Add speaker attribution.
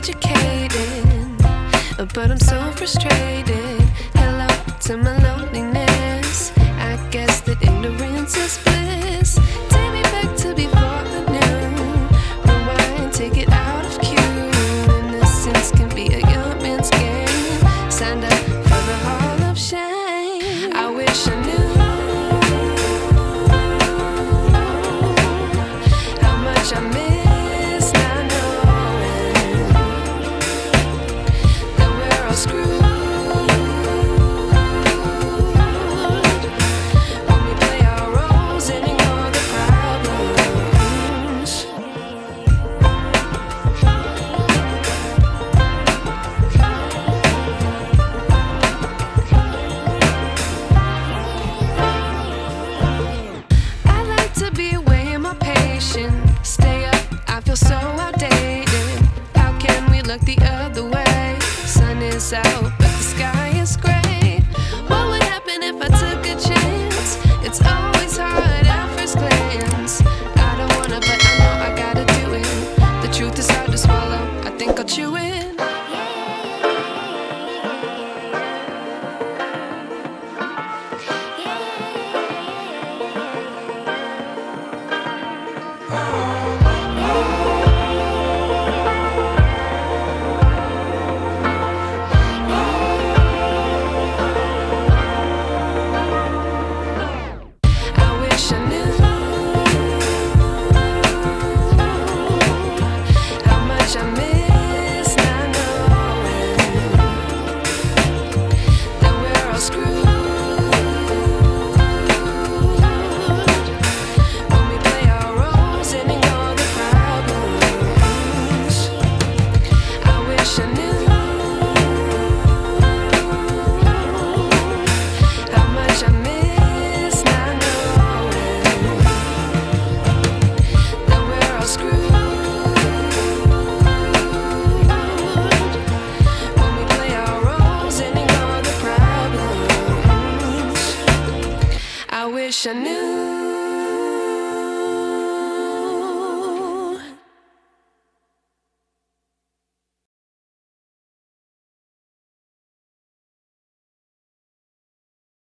Speaker 1: educated, but I'm so frustrated. Hello to my loneliness. I guess that ignorance is bliss. Take me back to before I knew. Rewind, take it out of cue. Innocence can be a young man's game. Signed up for the hall of shame. I wish I knew how much I miss not knowing that we're all screwed. Stay up, I feel so outdated. How can we look the other way? Sun is out, but the sky is gray. What would happen if I took a chance? It's always hard at first glance. I don't wanna, but I know I gotta do it. The truth is hard to swallow, I think I'll chew it. I wish I knew